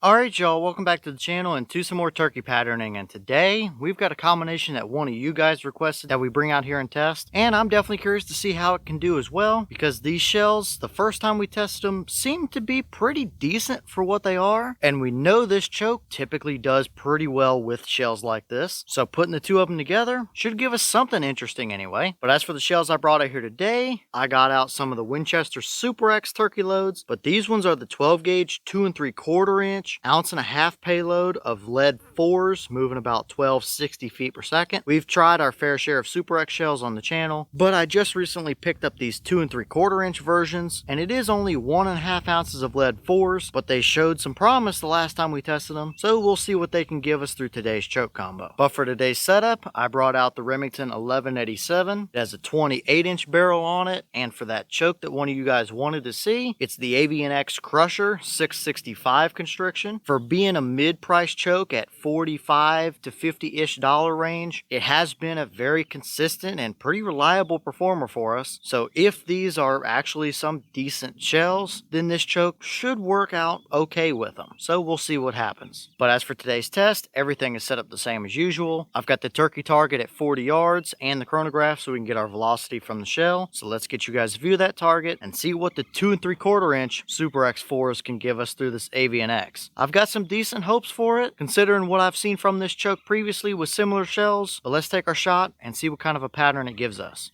Alright y'all, welcome back to the channel and to some more turkey patterning, and today we've got a combination that one of you guys requested that we bring out here and test, and I'm definitely curious to see how it can do as well, because these shells, the first time we tested them, seem to be pretty decent for what they are, and we know this choke typically does pretty well with shells like this, so putting the two of them together should give us something interesting anyway. But as for the shells I brought out here today, I got out some of the Winchester Super X turkey loads, but these ones are the 12 gauge 2 3/4 inch ounce and a half payload of lead 4s, moving about 1260 feet per second. We've tried our fair share of Super X shells on the channel, but I just recently picked up these 2 3/4 inch versions, and it is only 1.5 ounces of lead 4s, but they showed some promise the last time we tested them, so we'll see what they can give us through today's choke combo. But for today's setup, I brought out the Remington 1187. It has a 28 inch barrel on it, and for that choke that one of you guys wanted to see, it's the Avian-X Crusher 665 constriction. For being a mid-price choke at $45 to $50-ish range, it has been a very consistent and pretty reliable performer for us. So if these are actually some decent shells, then this choke should work out okay with them. So we'll see what happens. But as for today's test, everything is set up the same as usual. I've got the turkey target at 40 yards and the chronograph so we can get our velocity from the shell. So let's get you guys a view of that target and see what the 2 3/4 inch Super X 4s can give us through this Avian-X. I've got some decent hopes for it, considering what I've seen from this choke previously with similar shells, but let's take our shot and see what kind of a pattern it gives us.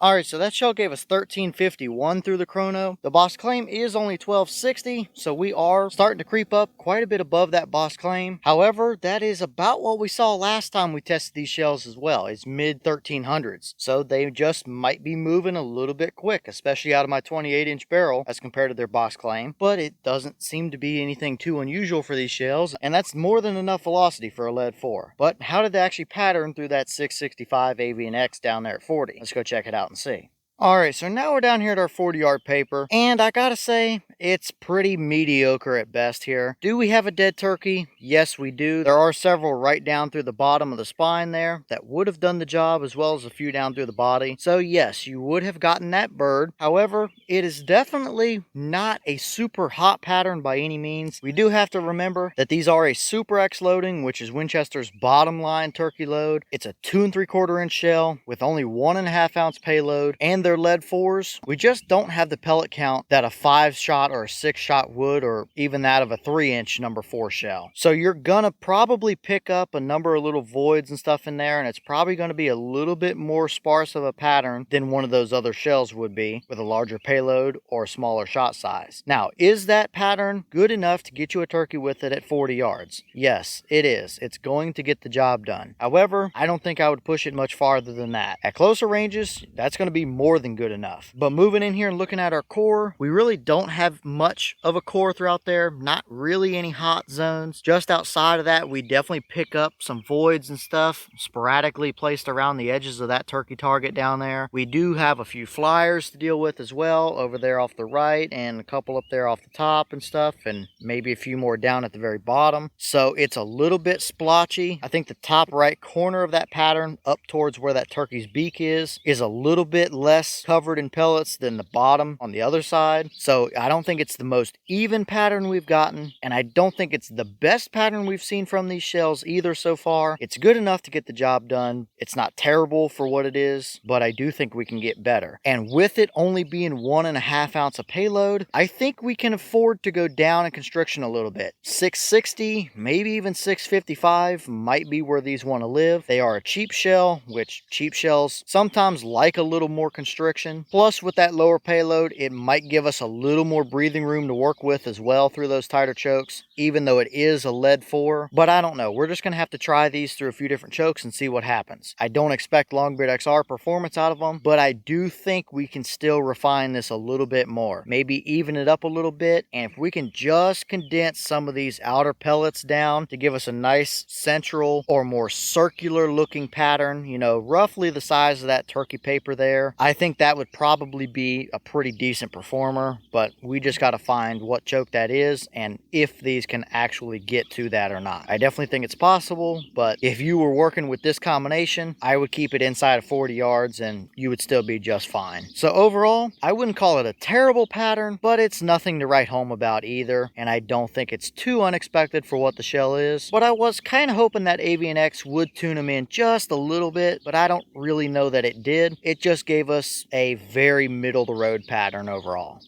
Alright, so that shell gave us 1351 through the chrono. The boss claim is only 1260, so we are starting to creep up quite a bit above that boss claim. However, that is about what we saw last time we tested these shells as well. It's mid 1300s, so they just might be moving a little bit quick, especially out of my 28 inch barrel as compared to their boss claim. But it doesn't seem to be anything too unusual for these shells, and that's more than enough velocity for a lead 4. But how did they actually pattern through that 665 Avian-X down there at 40? Let's go check it out and see. Alright, so now we're down here at our 40-yard paper, and I gotta say, it's pretty mediocre at best here. Do we have a dead turkey? Yes, we do. There are several right down through the bottom of the spine there that would have done the job, as well as a few down through the body. So yes, you would have gotten that bird. However, it is definitely not a super hot pattern by any means. We do have to remember that these are a Super X loading, which is Winchester's bottom line turkey load. It's a 2 3/4 inch shell with only 1.5 ounce payload, and their lead 4s. We just don't have the pellet count that a 5-shot or a 6-shot would, or even that of a 3-inch number 4 shell. So you're gonna probably pick up a number of little voids and stuff in there, and it's probably gonna be a little bit more sparse of a pattern than one of those other shells would be with a larger payload or a smaller shot size. Now, is that pattern good enough to get you a turkey with it at 40 yards? Yes, it is. It's going to get the job done. However, I don't think I would push it much farther than that. At closer ranges, that's going to be more than good enough. But moving in here and looking at our core, we really don't have much of a core throughout there. Not really any hot zones. Just outside of that, we definitely pick up some voids and stuff sporadically placed around the edges of that turkey target down there. We do have a few flyers to deal with as well over there off the right, and a couple up there off the top and stuff, and maybe a few more down at the very bottom. So it's a little bit splotchy. I think the top right corner of that pattern up towards where that turkey's beak is a little bit less covered in pellets than the bottom on the other side. So I don't think it's the most even pattern we've gotten, and I don't think it's the best pattern we've seen from these shells either so far. It's good enough to get the job done. It's not terrible for what it is, but I do think we can get better. And with it only being 1.5 ounce of payload, I think we can afford to go down in constriction a little bit. 660, maybe even 655 might be where these want to live. They are a cheap shell, which cheap shells sometimes like a little more constriction. Plus, with that lower payload, it might give us a little more breathing room to work with as well through those tighter chokes, even though it is a lead 4. But I don't know. We're just going to have to try these through a few different chokes and see what happens. I don't expect Longbeard XR performance out of them, but I do think we can still refine this a little bit more. Maybe even it up a little bit, and if we can just condense some of these outer pellets down to give us a nice central or more circular looking pattern, you know, roughly the size of that turkey paper there, I think that would probably be a pretty decent performer. But we just got to find what choke that is and if these can actually get to that or not. I definitely think it's possible, but if you were working with this combination, I would keep it inside of 40 yards and you would still be just fine. So overall, I wouldn't call it a terrible pattern, but it's nothing to write home about either, and I don't think it's too unexpected for what the shell is. But I was kind of hoping that Avian-X would tune them in just a little bit, but I don't really know that it did. It just gave us a very middle of the road pattern overall.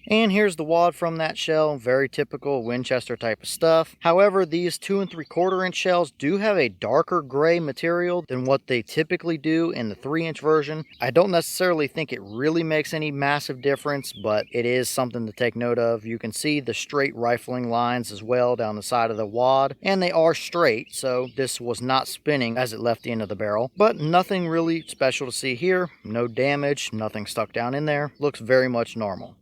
And here's the wad from that shell, very typical Winchester type of stuff. However, these 2 3/4 inch shells do have a darker gray material than what they typically do in the 3-inch version. I don't necessarily think it really makes any massive difference, but it is something to take note of. You can see the straight rifling lines as well down the side of the wad, and they are straight, so this was not spinning as it left the end of the barrel. But nothing really special to see here. No damage, nothing stuck down in there. Looks very much normal.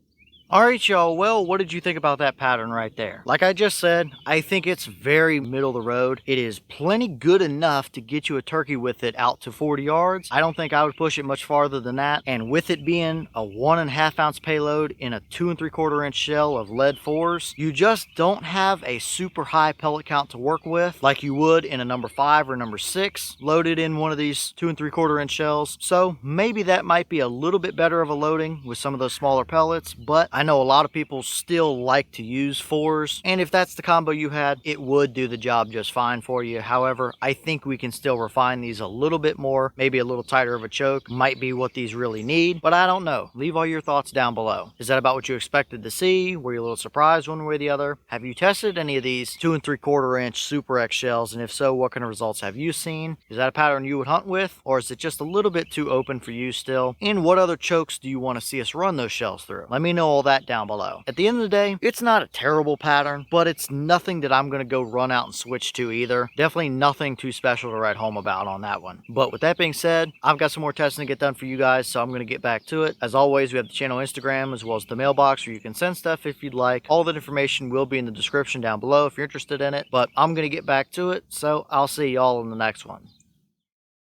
Alright y'all, well, what did you think about that pattern right there? Like I just said, I think it's very middle of the road. It is plenty good enough to get you a turkey with it out to 40 yards. I don't think I would push it much farther than that. And with it being a 1.5 ounce payload in a 2 3/4 inch shell of lead 4s, you just don't have a super high pellet count to work with like you would in a number 5 or number 6 loaded in one of these 2 3/4 inch shells. So maybe that might be a little bit better of a loading with some of those smaller pellets, but I know a lot of people still like to use 4s, and if that's the combo you had, it would do the job just fine for you. However, I think we can still refine these a little bit more. Maybe a little tighter of a choke might be what these really need, but I don't know. Leave all your thoughts down below. Is that about what you expected to see? Were you a little surprised one way or the other? Have you tested any of these 2 3/4 inch Super X shells, and if so, what kind of results have you seen? Is that a pattern you would hunt with, or is it just a little bit too open for you still? And what other chokes do you want to see us run those shells through? Let me know all that down below. At the end of the day, it's not a terrible pattern, but it's nothing that I'm going to go run out and switch to either. Definitely nothing too special to write home about on that one. But with that being said, I've got some more testing to get done for you guys, so I'm going to get back to it. As always, we have the channel Instagram as well as the mailbox where you can send stuff if you'd like. All that information will be in the description down below if you're interested in it, but I'm going to get back to it, so I'll see y'all in the next one.